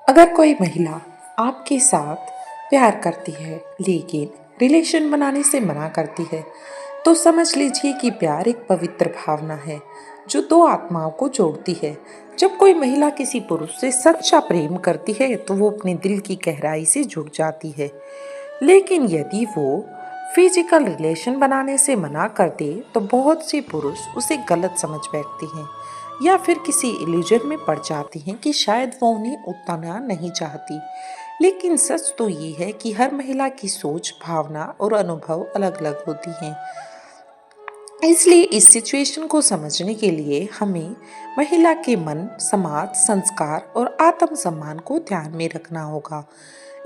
अगर कोई महिला आपके साथ प्यार करती है लेकिन रिलेशन बनाने से मना करती है तो समझ लीजिए कि प्यार एक पवित्र भावना है जो दो आत्माओं को जोड़ती है। जब कोई महिला किसी पुरुष से सच्चा प्रेम करती है तो वो अपने दिल की गहराई से जुड़ जाती है। लेकिन यदि वो फिजिकल रिलेशन बनाने से मना कर दे तो बहुत से पुरुष उसे गलत समझ बैठते हैं या फिर किसी इल्यूजन में पड़ जाती हैं कि शायद वो उन्हें उतना नहीं चाहती। लेकिन सच तो ये है कि हर महिला की सोच, भावना और अनुभव अलग अलग होती हैं। इसलिए इस सिचुएशन को समझने के लिए हमें महिला के मन, समाज, संस्कार और आत्मसम्मान को ध्यान में रखना होगा।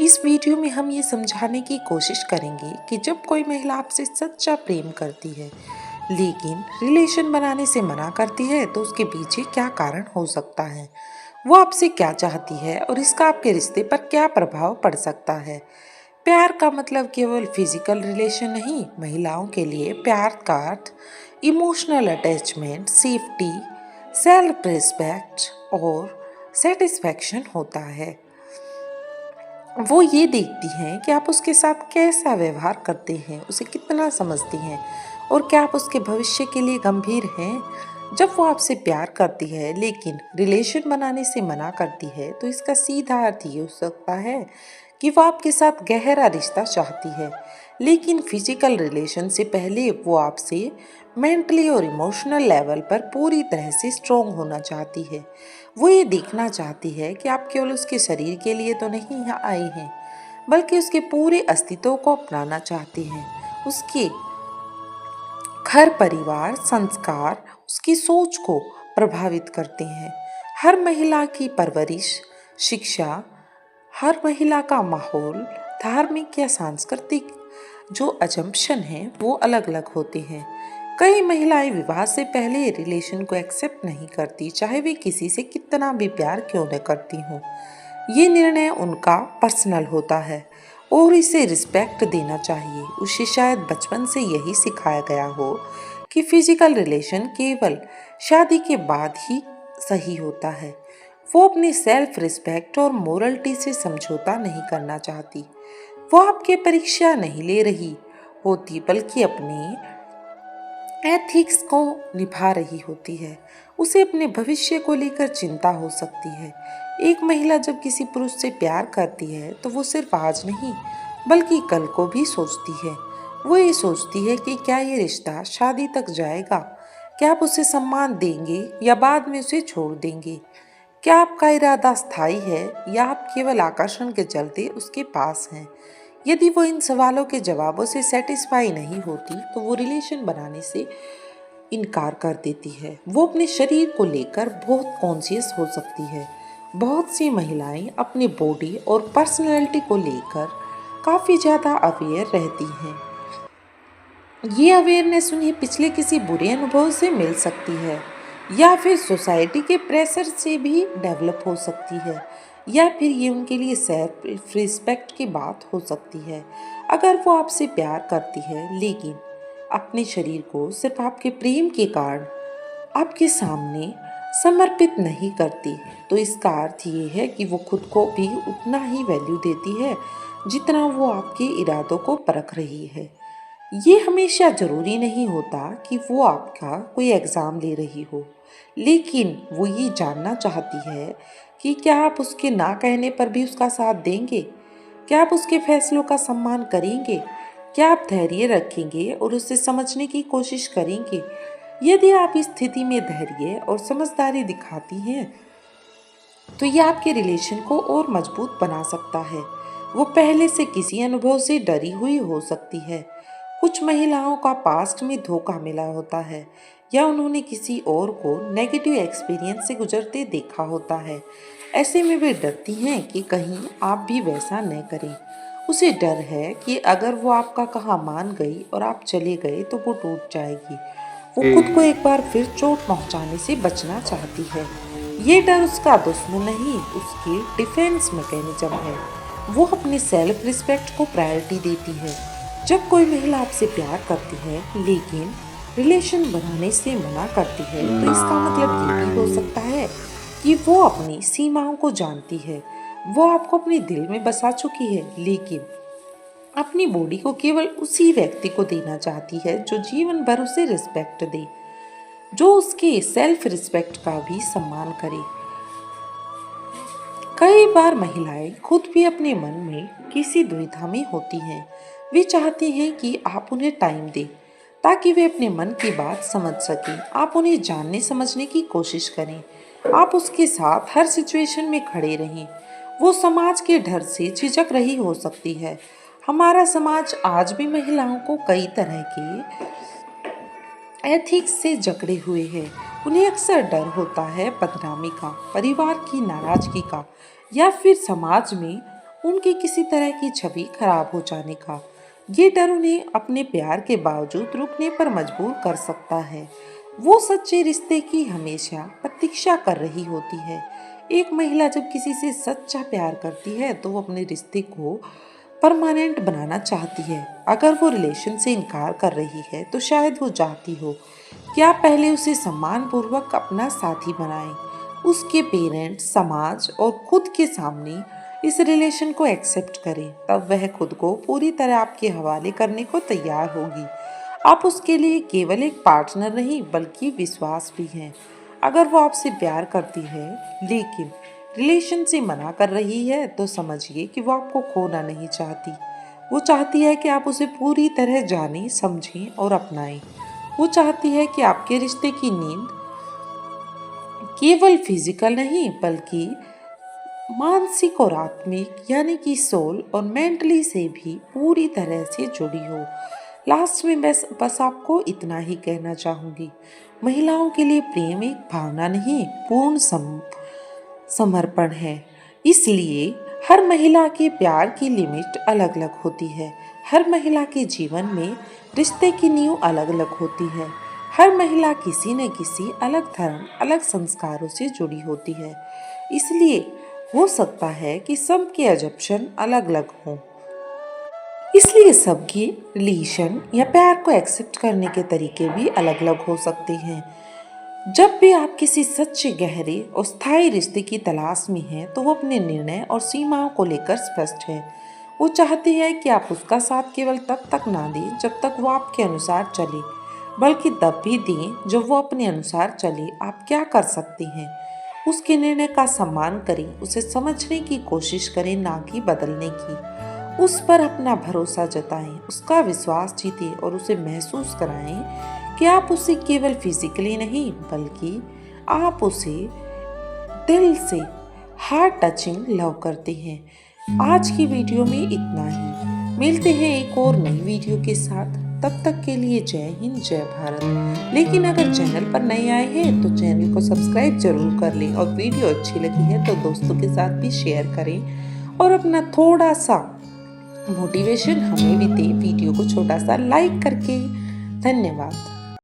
इस वीडियो में हम ये समझाने की कोशिश करेंगे कि जब कोई महिला आपसे सच्चा प्रेम करती है लेकिन रिलेशन बनाने से मना करती है तो उसके पीछे क्या कारण हो सकता है, वो आपसे क्या चाहती है और इसका आपके रिश्ते पर क्या प्रभाव पड़ सकता है। प्यार का मतलब केवल फिजिकल रिलेशन नहीं, महिलाओं के लिए प्यार का अर्थ emotional attachment, safety, self respect और सेटिस्फैक्शन होता है। वो ये देखती हैं कि आप उसके साथ कैसा व्यवहार करते हैं, उसे कितना समझती हैं और क्या आप उसके भविष्य के लिए गंभीर हैं। जब वो आपसे प्यार करती है लेकिन रिलेशन बनाने से मना करती है तो इसका सीधा अर्थ ये हो सकता है कि वो आपके साथ गहरा रिश्ता चाहती है, लेकिन फिजिकल रिलेशन से पहले वो आपसे मेंटली और इमोशनल लेवल पर पूरी तरह से स्ट्रोंग होना चाहती है। वो ये देखना चाहती है कि आप केवल उसके शरीर के लिए तो नहीं यहाँ आए हैं, बल्कि उसके पूरे अस्तित्व को अपनाना चाहती हैं। उसके घर परिवार, संस्कार उसकी सोच को प्रभावित करते हैं। हर महिला की परवरिश, शिक्षा, हर महिला का माहौल, धार्मिक या सांस्कृतिक जो अजम्पशन हैं वो अलग अलग होते हैं। कई महिलाएं विवाह से पहले रिलेशन को एक्सेप्ट नहीं करती, चाहे वे किसी से कितना भी प्यार क्यों न करती हों। ये निर्णय उनका पर्सनल होता है और इसे रिस्पेक्ट देना चाहिए। उसे शायद बचपन से यही सिखाया गया हो कि फिजिकल रिलेशन केवल शादी के बाद ही सही होता है। वो अपनी सेल्फ रिस्पेक्ट और मोरलिटी से समझौता नहीं करना चाहती। वो आपके परीक्षा नहीं ले रही होती, बल्कि अपने एथिक्स को निभा रही होती है। उसे अपने भविष्य को लेकर चिंता हो सकती है। एक महिला जब किसी पुरुष से प्यार करती है तो वो सिर्फ आज नहीं बल्कि कल को भी सोचती है। वो ये सोचती है कि क्या ये रिश्ता शादी तक जाएगा, क्या आप उसे सम्मान देंगे या बाद में उसे छोड़ देंगे, क्या आपका इरादा स्थायी है या आप केवल आकर्षण के चलते उसके पास हैं। यदि वो इन सवालों के जवाबों से सेटिस्फाई नहीं होती तो वो रिलेशन बनाने से इनकार कर देती है। वो अपने शरीर को लेकर बहुत कॉन्शियस हो सकती है। बहुत सी महिलाएं अपने बॉडी और पर्सनैलिटी को लेकर काफ़ी ज़्यादा अवेयर रहती हैं। ये अवेयरनेस उन्हें पिछले किसी बुरे अनुभव से मिल सकती है या फिर सोसाइटी के प्रेशर से भी डेवलप हो सकती है, या फिर ये उनके लिए सेल्फ रिस्पेक्ट की बात हो सकती है। अगर वो आपसे प्यार करती है लेकिन अपने शरीर को सिर्फ आपके प्रेम के कारण आपके सामने समर्पित नहीं करती तो इसका अर्थ ये है कि वो खुद को भी उतना ही वैल्यू देती है जितना वो आपके इरादों को परख रही है। ये हमेशा ज़रूरी नहीं होता कि वो आपका कोई एग्ज़ाम ले रही हो, लेकिन वो ये जानना चाहती है कि क्या आप उसके ना कहने पर भी उसका साथ देंगे, क्या आप उसके फैसलों का सम्मान करेंगे, क्या आप धैर्य रखेंगे और उसे समझने की कोशिश करेंगे। यदि आप इस स्थिति में धैर्य और समझदारी दिखाती हैं तो ये आपके रिलेशन को और मजबूत बना सकता है। वो पहले से किसी अनुभव से डरी हुई हो सकती है। कुछ महिलाओं का पास्ट में धोखा मिला होता है या उन्होंने किसी और को नेगेटिव एक्सपीरियंस से गुजरते देखा होता है। ऐसे में वे डरती हैं कि कहीं आप भी वैसा न करें। उसे डर है कि अगर वो आपका कहा मान गई और आप चले गए तो वो टूट जाएगी। वो खुद को एक बार फिर चोट पहुंचाने से बचना चाहती है। ये डर उसका दुश्मन नहीं, उसकी डिफेंस मैकेनिज्म है। वो अपने सेल्फ रिस्पेक्ट को प्रायोरिटी देती है। जब कोई महिला आपसे प्यार करती है लेकिन रिलेशन बनाने से मना करती है तो इसका मतलब ये भी हो सकता है कि वो अपनी सीमाओं को जानती है। वो आपको अपने दिल में बसा चुकी है, लेकिन अपनी बॉडी को केवल उसी व्यक्ति को देना चाहती है जो जीवन भर उसे रिस्पेक्ट दे, जो उसके सेल्फ रिस्पेक्ट का भी सम्मान करे। कई बार महिलाएं खुद भी अपने मन में किसी दुविधा में होती हैं। वे चाहती हैं कि आप उन्हें टाइम दें ताकि वे अपने मन की बात समझ सकें। आप उन्हें जानने समझने की कोशिश करें। आप उसके साथ हर सिचुएशन में खड़े रहें। वो समाज के डर से झिझक रही हो सकती है। हमारा समाज आज भी महिलाओं को कई तरह के एथिक्स से जकड़े हुए हैं। उन्हें अक्सर डर होता है बदनामी का, परिवार की नाराजगी का, या फिर समाज में उनकी किसी तरह की छवि खराब हो जाने का। ये डर उन्हें अपने प्यार के बावजूद रुकने पर मजबूर कर सकता है। वो सच्चे रिश्ते की हमेशा प्रतीक्षा कर रही होती है। एक महिला जब किसी से सच्चा प्यार करती है तो वो अपने रिश्ते को परमानेंट बनाना चाहती है। अगर वो रिलेशन से इनकार कर रही है तो शायद वो चाहती हो कि आप पहले उसे सम्मान पूर्वक अपना साथी बनाएं। उसके पेरेंट्स, समाज और खुद के सामने इस रिलेशन को एक्सेप्ट करें, तब वह खुद को पूरी तरह आपके हवाले करने को तैयार होगी। आप उसके लिए केवल एक पार्टनर नहीं बल्कि विश्वास भी हैं। अगर वो आपसे प्यार करती है लेकिन रिलेशन से मना कर रही है तो समझिए कि वो आपको खोना नहीं चाहती। वो चाहती है कि आप उसे पूरी तरह जानें, समझें और अपनाएं। वो चाहती है कि आपके रिश्ते की नींद केवल फिजिकल नहीं बल्कि मानसिक और आत्मिक यानी कि सोल और मेंटली से भी पूरी तरह से जुड़ी हो। लास्ट में बस आपको इतना ही कहना चाहूँगी, महिलाओं के लिए प्रेम एक भावना नहीं, पूर्ण समर्पण है। इसलिए हर महिला के प्यार की लिमिट अलग अलग होती है। हर महिला के जीवन में रिश्ते की नींव अलग अलग होती है। हर महिला किसी न किसी अलग धर्म, अलग संस्कारों से जुड़ी होती है। इसलिए हो सकता है कि सबके अजम्पशन अलग अलग हों। इसलिए सबकी रिलेशन या प्यार को एक्सेप्ट करने के तरीके भी अलग अलग हो सकते हैं। जब भी आप किसी सच्चे, गहरे और स्थायी रिश्ते की तलाश में हैं तो वो अपने निर्णय और सीमाओं को लेकर स्पष्ट है। वो चाहती है कि आप उसका साथ केवल तब तक ना दें जब तक वो आपके अनुसार चले, बल्कि तब भी दें जब वो अपने अनुसार चले। आप क्या कर सकते हैं? उसके निर्णय का सम्मान करें, उसे समझने की कोशिश करें, ना कि बदलने की। उस पर अपना भरोसा जताएं, उसका विश्वास जीतें और उसे महसूस कराएं कि आप उसे केवल फिजिकली नहीं बल्कि आप उसे दिल से हार्ट टचिंग लव करते हैं। आज की वीडियो में इतना ही। मिलते हैं एक और नई वीडियो के साथ। तब तक के लिए जय हिंद, जय भारत। लेकिन अगर चैनल पर नए आए हैं तो चैनल को सब्सक्राइब जरूर कर लें और वीडियो अच्छी लगी है तो दोस्तों के साथ भी शेयर करें और अपना थोड़ा सा मोटिवेशन हमें भी दें वीडियो को छोटा सा लाइक करके। धन्यवाद।